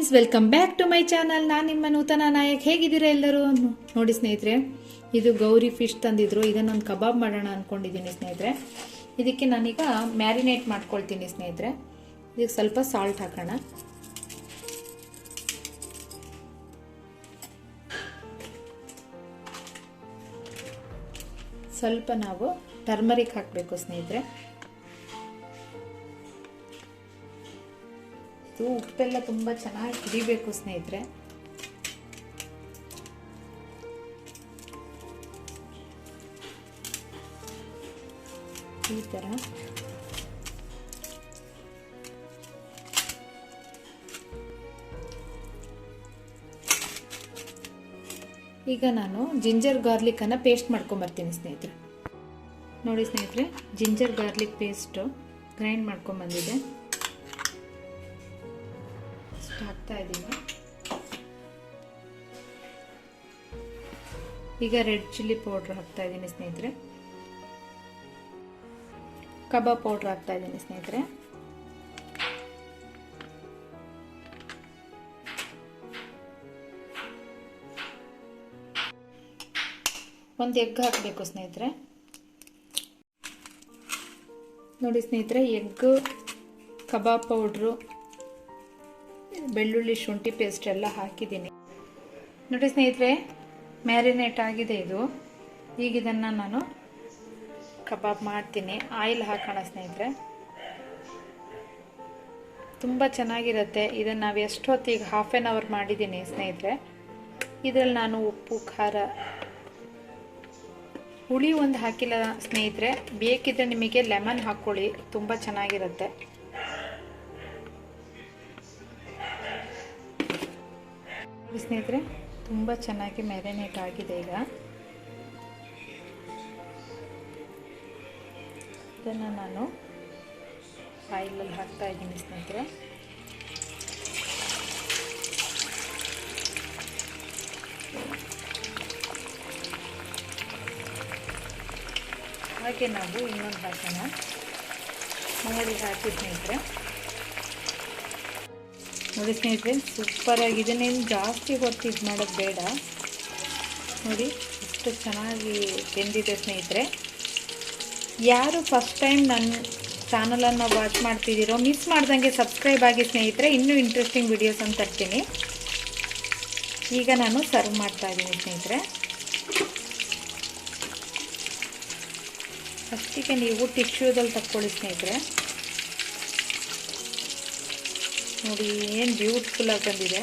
Friends, welcome back to my channel. ನಾನು ನಿಮ್ಮ ನೂತನ ನಾಯಕ್. ಹೇಗಿದ್ದೀರಾ ಎಲ್ಲರೂ? ನೋಡಿ ಸ್ನೇಹಿತರೆ, ಇದು ಗೌರಿ ಫಿಶ್ ತಂದಿದ್ರು. ಇದನ್ನೊಂದು ಕಬಾಬ್ ಮಾಡೋಣ ಅಂದ್ಕೊಂಡಿದ್ದೀನಿ ಸ್ನೇಹಿತರೆ. ಇದಕ್ಕೆ ನಾನೀಗ ಮ್ಯಾರಿನೇಟ್ ಮಾಡ್ಕೊಳ್ತೀನಿ ಸ್ನೇಹಿತರೆ. ಇದಕ್ಕೆ ಸ್ವಲ್ಪ ಸಾಲ್ಟ್ ಹಾಕೋಣ. ಸ್ವಲ್ಪ ನಾವು ಟರ್ಮರಿಕ್ ಹಾಕಬೇಕು ಸ್ನೇಹಿತರೆ. ಉಪ್ಪೆಲ್ಲ ತುಂಬ ಚೆನ್ನಾಗಿ ಹಿಡಿಬೇಕು ಸ್ನೇಹಿತರೆ. ಈ ಥರ ಈಗ ನಾನು ಜಿಂಜರ್ ಗಾರ್ಲಿಕ್ ಅನ್ನ ಪೇಸ್ಟ್ ಮಾಡ್ಕೊಂಬರ್ತೀನಿ ಸ್ನೇಹಿತರೆ. ನೋಡಿ ಸ್ನೇಹಿತರೆ, ಜಿಂಜರ್ ಗಾರ್ಲಿಕ್ ಪೇಸ್ಟು ಗ್ರೈಂಡ್ ಮಾಡ್ಕೊಂಬಂದಿದೆ. ಹಾಕ್ತಾ ಇದ್ದೀನಿ. ಈಗ ರೆಡ್ ಚಿಲ್ಲಿ ಪೌಡರ್ ಹಾಕ್ತಾ ಇದ್ದೀನಿ ಸ್ನೇಹಿತರೆ. ಕಬಾಬ್ ಪೌಡರ್ ಹಾಕ್ತಾ ಇದ್ದೀನಿ ಸ್ನೇಹಿತರೆ. ಒಂದು ಎಗ್ ಹಾಕಬೇಕು ಸ್ನೇಹಿತರೆ. ನೋಡಿ ಸ್ನೇಹಿತರೆ, ಎಗ್, ಕಬಾಬ್ ಪೌಡ್ರು, ಬೆಳ್ಳುಳ್ಳಿ, ಶುಂಠಿ ಪೇಸ್ಟ್ ಎಲ್ಲ ಹಾಕಿದ್ದೀನಿ. ನೋಡಿ ಸ್ನೇಹಿತರೆ, ಮ್ಯಾರಿನೇಟ್ ಆಗಿದೆ ಇದು. ಈಗ ಇದನ್ನು ನಾನು ಕಬಾಬ್ ಮಾಡ್ತೀನಿ. ಆಯಿಲ್ ಹಾಕೋಣ ಸ್ನೇಹಿತರೆ. ತುಂಬ ಚೆನ್ನಾಗಿರುತ್ತೆ. ಇದನ್ನು ನಾವು ಎಷ್ಟೊತ್ತಿಗೆ ಹಾಫ್ ಆನ್ ಅವರ್ ಮಾಡಿದ್ದೀನಿ ಸ್ನೇಹಿತರೆ. ಇದರಲ್ಲಿ ನಾನು ಉಪ್ಪು, ಖಾರ, ಹುಳಿ ಒಂದು ಹಾಕಿಲ್ಲ ಸ್ನೇಹಿತರೆ. ಬೇಕಿದ್ರೆ ನಿಮಗೆ ಲೆಮನ್ ಹಾಕ್ಕೊಳ್ಳಿ, ತುಂಬ ಚೆನ್ನಾಗಿರುತ್ತೆ. ಸ್ನೇಹಿತರೆ, ತುಂಬ ಚೆನ್ನಾಗಿ ಮ್ಯಾರಿನೇಟ್ ಆಗಿದೆ. ಈಗ ಇದನ್ನು ನಾನು ಆಯಿಲಲ್ಲಿ ಹಾಕ್ತಾ ಇದ್ದೀನಿ ಸ್ನೇಹಿತರೆ. ಹಾಗೆ ನಾವು ಇನ್ನೊಂದು ಹಾಕೋಣ. ನೋಡಿ ಹಾಕಿ ಸ್ನೇಹಿತರೆ. ನೋಡಿ ಸ್ನೇಹಿತರೆ, ಸೂಪರ್ ಆಗಿ. ಇದನ್ನೇನು ಜಾಸ್ತಿ ಹೊತ್ತು ಇದು ಮಾಡೋದು ಬೇಡ. ನೋಡಿ ಎಷ್ಟು ಚೆನ್ನಾಗಿ ಬೆಂದಿದೆ ಸ್ನೇಹಿತರೆ. ಯಾರು ಫಸ್ಟ್ ಟೈಮ್ ನನ್ನ ಚಾನಲನ್ನು ವಾಚ್ ಮಾಡ್ತಿದ್ದೀರೋ ಮಿಸ್ ಮಾಡ್ದಂಗೆ ಸಬ್ಸ್ಕ್ರೈಬ್ ಆಗಿ ಸ್ನೇಹಿತರೆ. ಇನ್ನೂ ಇಂಟ್ರೆಸ್ಟಿಂಗ್ ವಿಡಿಯೋಸ್ ಅಂತ ತರ್ತೀನಿ. ಈಗ ನಾನು ಸರ್ವ್ ಮಾಡ್ತಾ ಇದ್ದೀನಿ ಸ್ನೇಹಿತರೆ. ಫಸ್ಟಿಗೆ ನೀವು ಟಿಶ್ಯೂದಲ್ಲಿ ತಕ್ಕೊಳ್ಳಿ ಸ್ನೇಹಿತರೆ. ನೋಡಿ ಏನು ಬ್ಯೂಟಿಫುಲ್ ಆಗಿ ಬಂದಿದೆ.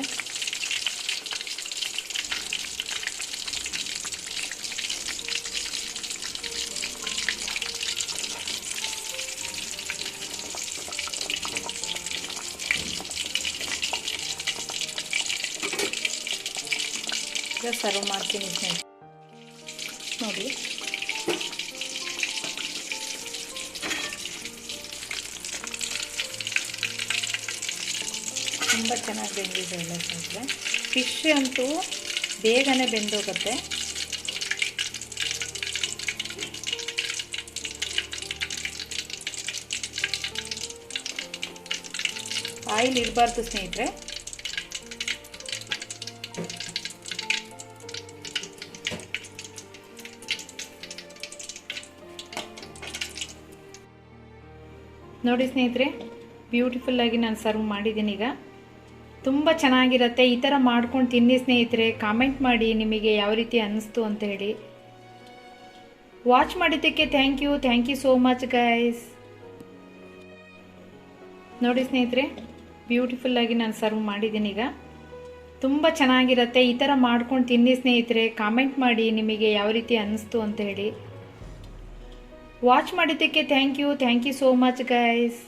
ಈಗ ಸರ್ವ್ ಮಾಡ್ತೀನಿ ಸ್ನೇಹಿತರೆ. ನೋಡಿ ತುಂಬ ಚೆನ್ನಾಗಿ ಬೆಂದಿದೆ ಎಲ್ಲ ಸ್ನೇಹಿತರೆ. ಫಿಶ್ ಅಂತೂ ಬೇಗನೆ ಬೆಂದೋಗುತ್ತೆ. ಆಯಿಲ್ ಇರಬಾರ್ದು ಸ್ನೇಹಿತರೆ. ನೋಡಿ ಸ್ನೇಹಿತರೆ, ಬ್ಯೂಟಿಫುಲ್ ಆಗಿ ನಾನು ಸರ್ವ್ ಮಾಡಿದ್ದೀನಿ. ಈಗ ತುಂಬ ಚೆನ್ನಾಗಿರುತ್ತೆ. ಈ ಥರ ಮಾಡ್ಕೊಂಡು ತಿನ್ನಿ ಸ್ನೇಹಿತರೆ. ಕಾಮೆಂಟ್ ಮಾಡಿ ನಿಮಗೆ ಯಾವ ರೀತಿ ಅನ್ನಿಸ್ತು ಅಂತ ಹೇಳಿ. ವಾಚ್ ಮಾಡಿದ್ದಕ್ಕೆ thank you so much guys. ನೋಡಿ ಸ್ನೇಹಿತರೆ, ಬ್ಯೂಟಿಫುಲ್ ಆಗಿ ನಾನು ಸರ್ವ್ ಮಾಡಿದ್ದೀನಿ. ಈಗ ತುಂಬ ಚೆನ್ನಾಗಿರುತ್ತೆ. ಈ ಥರ ಮಾಡ್ಕೊಂಡು ತಿನ್ನಿ ಸ್ನೇಹಿತರೆ. ಕಾಮೆಂಟ್ ಮಾಡಿ ನಿಮಗೆ ಯಾವ ರೀತಿ ಅನ್ನಿಸ್ತು ಅಂತ ಹೇಳಿ. ವಾಚ್ ಮಾಡಿದ್ದಕ್ಕೆ thank you so much guys.